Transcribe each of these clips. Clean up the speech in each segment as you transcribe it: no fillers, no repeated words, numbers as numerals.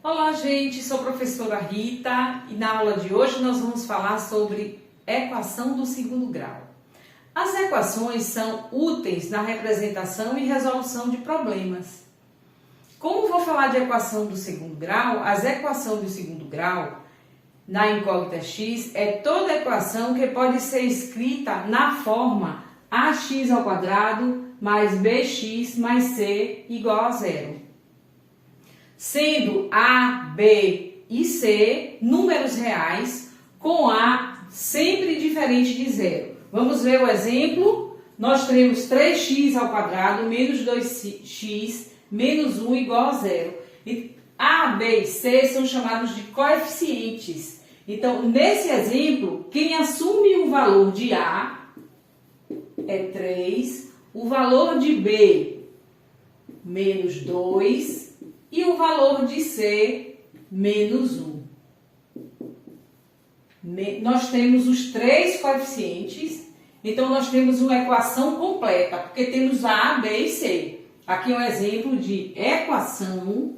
Olá, gente, sou a professora Rita e na aula de hoje nós vamos falar sobre equação do segundo grau. As equações são úteis na representação e resolução de problemas. Como vou falar de equação do segundo grau, as equações do segundo grau na incógnita x é toda equação que pode ser escrita na forma ax ao quadrado mais bx mais c igual a zero. Sendo A, B e C números reais, com A sempre diferente de zero. Vamos ver o exemplo? Nós temos 3x ao quadrado menos 2x menos 1 igual a zero. E A, B e C são chamados de coeficientes. Então, nesse exemplo, quem assume o valor de A é 3, o valor de B, menos 2, e o valor de C, menos 1. Nós temos os três coeficientes, então nós temos uma equação completa, porque temos A, B e C. Aqui é um exemplo de equação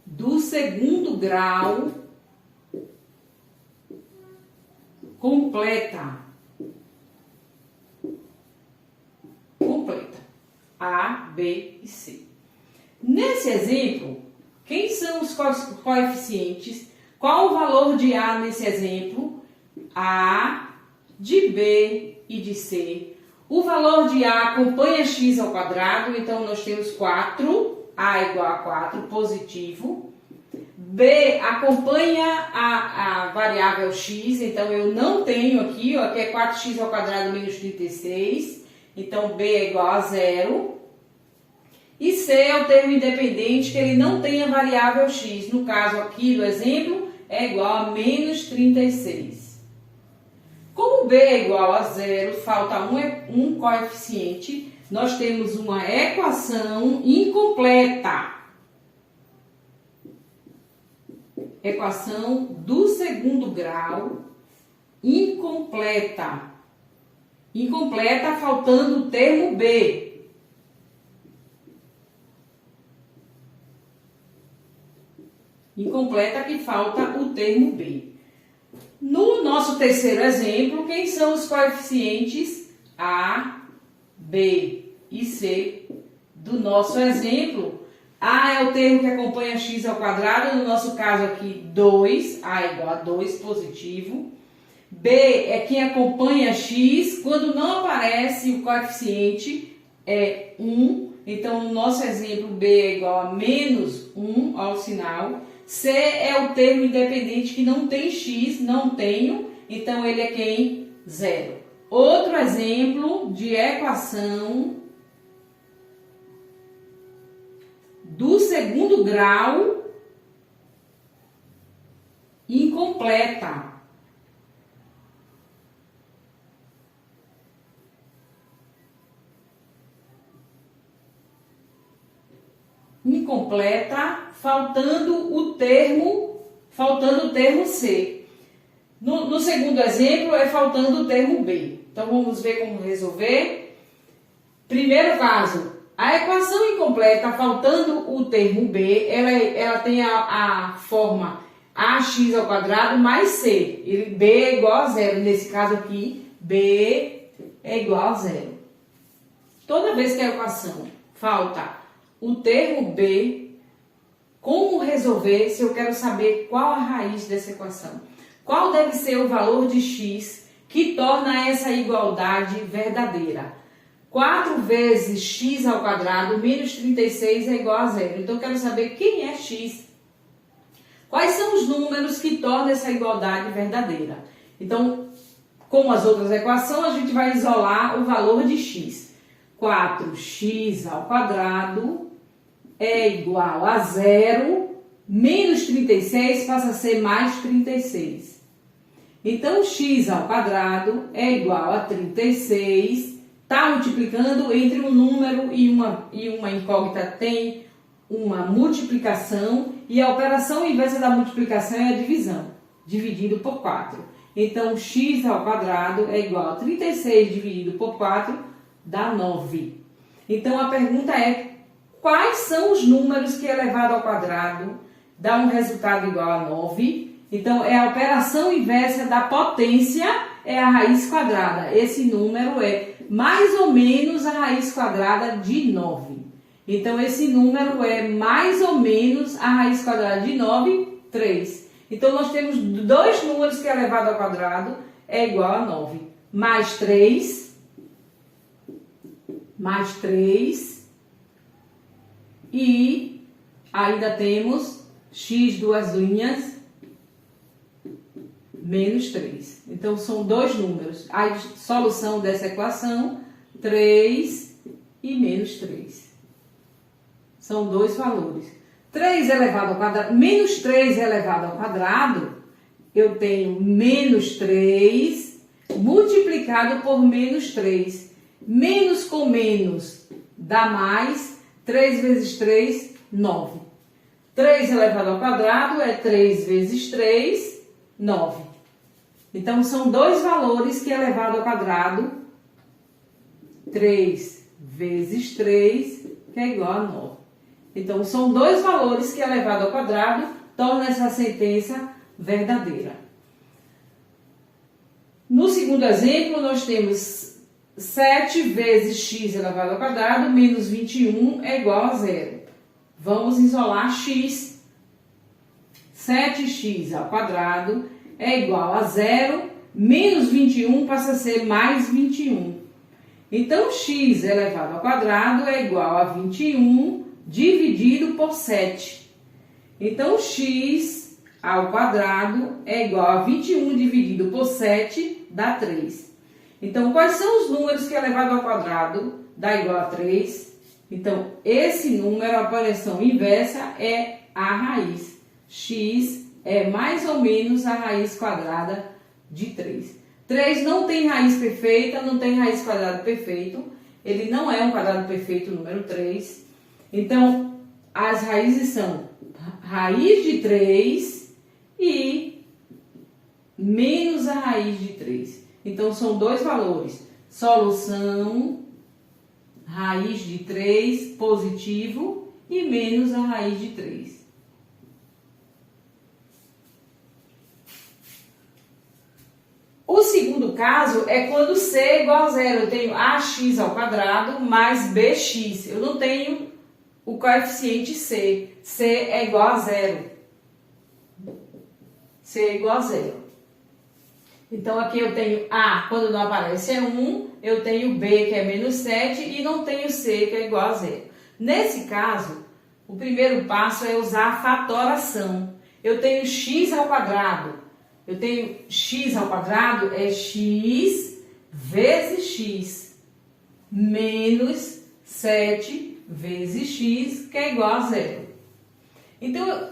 do segundo grau completa. A, B e C. Nesse exemplo, quem são os coeficientes? Qual o valor de A nesse exemplo? A, de B e de C. O valor de A acompanha x ao quadrado, então nós temos 4, A igual a 4, positivo. B acompanha a variável x, então eu não tenho aqui, aqui é 4x ao quadrado menos 36. Então, B é igual a zero. E C é o termo independente que ele não tem a variável x. No caso aqui do exemplo, é igual a menos 36. Como B é igual a zero, falta um coeficiente, nós temos uma equação incompleta. Equação do segundo grau incompleta. Incompleta, faltando o termo B. Incompleta que falta o termo B. No nosso terceiro exemplo, quem são os coeficientes A, B e C do nosso exemplo? A é o termo que acompanha x ao quadrado, no nosso caso aqui 2, A igual a 2, positivo. B é quem acompanha x, quando não aparece o coeficiente é 1, então no nosso exemplo B é igual a menos 1 ao sinal. C é o termo independente que não tem x, não tenho, então ele é quem? Zero. Outro exemplo de equação do segundo grau incompleta. Incompleta, faltando o termo C. No segundo exemplo, é faltando o termo B. Então, vamos ver como resolver. Primeiro caso, a equação incompleta, faltando o termo B, ela tem a forma ax ao quadrado mais c. B é igual a zero. Nesse caso aqui, B é igual a zero. Toda vez que a equação falta o termo B, como resolver se eu quero saber qual a raiz dessa equação? Qual deve ser o valor de x que torna essa igualdade verdadeira? 4 vezes x ao quadrado menos 36 é igual a zero. Então, eu quero saber quem é x. Quais são os números que tornam essa igualdade verdadeira? Então, como as outras equações, a gente vai isolar o valor de x. 4x ao quadrado é igual a zero, menos 36 passa a ser mais 36. Então, x ao quadrado é igual a 36, está multiplicando entre um número e uma incógnita tem uma multiplicação, e a operação inversa da multiplicação é a divisão, dividido por 4. Então, x ao quadrado é igual a 36 dividido por 4, dá 9. Então, a pergunta é, quais são os números que elevado ao quadrado dá um resultado igual a 9. Então, é a operação inversa da potência, é a raiz quadrada. Esse número é mais ou menos a raiz quadrada de 9. Então, esse número é mais ou menos a raiz quadrada de 9, 3. Então, nós temos dois números que elevado ao quadrado é igual a 9. Mais 3, e ainda temos x duas linhas menos 3. Então, são dois números. A solução dessa equação, 3 e menos 3. São dois valores. 3 elevado ao quadrado, menos 3 elevado ao quadrado, eu tenho menos 3 multiplicado por menos 3. Menos com menos dá mais. 3 vezes 3, 9. 3 elevado ao quadrado é 3 vezes 3, 9. Então, são dois valores que elevado ao quadrado, 3 vezes 3, que é igual a 9. Então, são dois valores que elevado ao quadrado torna essa sentença verdadeira. No segundo exemplo, nós temos 7 vezes x elevado ao quadrado menos 21 é igual a 0. Vamos isolar x. 7x ao quadrado é igual a 0, menos 21 passa a ser mais 21. Então, x elevado ao quadrado é igual a 21 dividido por 7. Então, x ao quadrado é igual a 21 dividido por 7, dá 3. Então, quais são os números que elevado ao quadrado dá igual a 3? Então, esse número, a operação inversa, é a raiz. X é mais ou menos a raiz quadrada de 3. 3 não tem raiz perfeita, não tem raiz quadrada perfeito. Ele não é um quadrado perfeito, número 3. Então, as raízes são raiz de 3 e menos a raiz de 3. Então, são dois valores. Solução, raiz de 3, positivo, e menos a raiz de 3. O segundo caso é quando c é igual a 0. Eu tenho ax ao quadrado mais bx. Eu não tenho o coeficiente c. c é igual a 0. c é igual a 0. Então, aqui eu tenho a, quando não aparece, é 1. Eu tenho b, que é menos 7. E não tenho c, que é igual a 0. Nesse caso, o primeiro passo é usar a fatoração. Eu tenho x ao quadrado. Eu tenho x ao quadrado é x vezes x menos 7 vezes x, que é igual a 0. Então,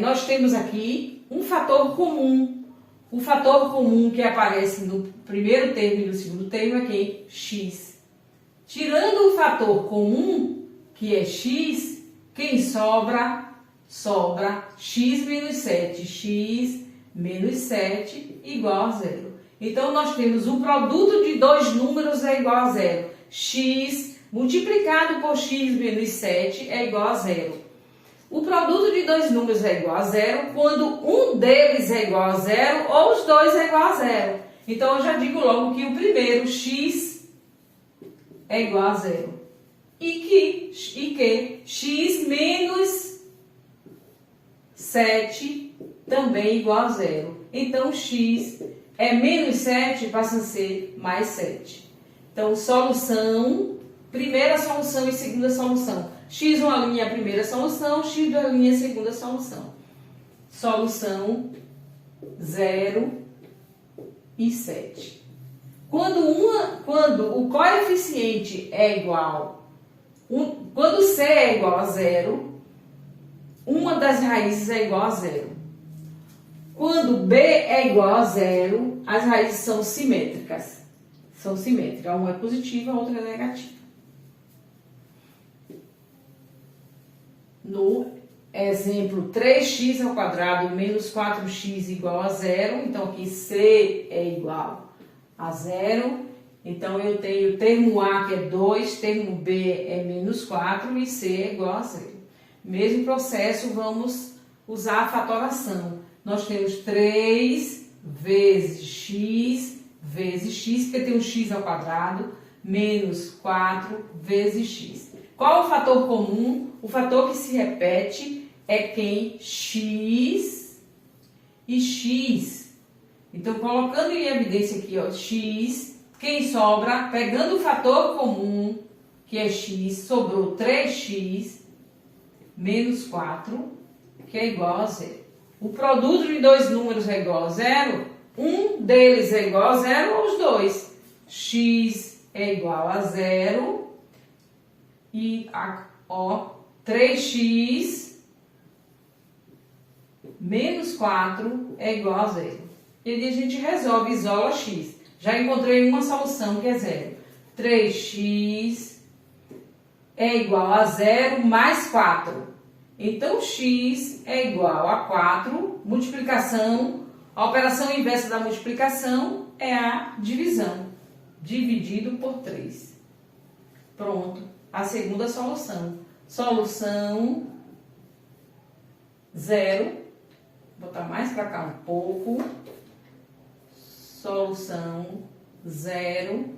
nós temos aqui um fator comum. O fator comum que aparece no primeiro termo e no segundo termo é quem? X. Tirando o fator comum, que é x, quem sobra? Sobra x menos 7. X menos 7 igual a 0. Então, nós temos o produto de dois números é igual a 0. X multiplicado por x menos 7 é igual a 0. O produto de dois números é igual a 0 quando um deles é igual a 0 ou os dois é igual a 0. Então, eu já digo logo que o primeiro, x, é igual a 0. E que x menos 7 também é igual a 0. Então, x é menos 7, passa a ser mais 7. Então, solução, primeira solução e segunda solução. X uma linha é a primeira solução, x duas linhas é a segunda solução. Solução 0 e 7. Quando o coeficiente é igual, quando c é igual a 0, uma das raízes é igual a 0. Quando b é igual a 0, as raízes são simétricas. São simétricas. Uma é positiva, a outra é negativa. No exemplo 3x ao quadrado menos 4x igual a 0, então aqui c é igual a 0. Então, eu tenho termo A, que é 2, termo B é menos 4 e C é igual a 0. Mesmo processo, vamos usar a fatoração. Nós temos 3 vezes x, porque tem um x ao quadrado, menos 4 vezes x. Qual é o fator comum? O fator que se repete é quem? X e x. Então, colocando em evidência aqui, ó, x, quem sobra, pegando o fator comum, que é x, sobrou 3x menos 4, que é igual a 0. O produto de dois números é igual a 0, um deles é igual a 0 ou os dois. X é igual a 0 e 3x menos 4 é igual a 0. E aí a gente resolve, isola x. Já encontrei uma solução que é 0. 3x é igual a 0 mais 4. Então, x é igual a 4, multiplicação, a operação inversa da multiplicação é a divisão, dividido por 3. Pronto, a segunda solução. Solução 0, vou botar mais para cá um pouco. Solução 0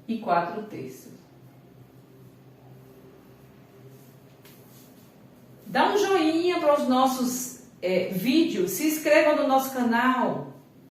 e 4/3. Dá um joinha para os nossos vídeos, se inscreva no nosso canal.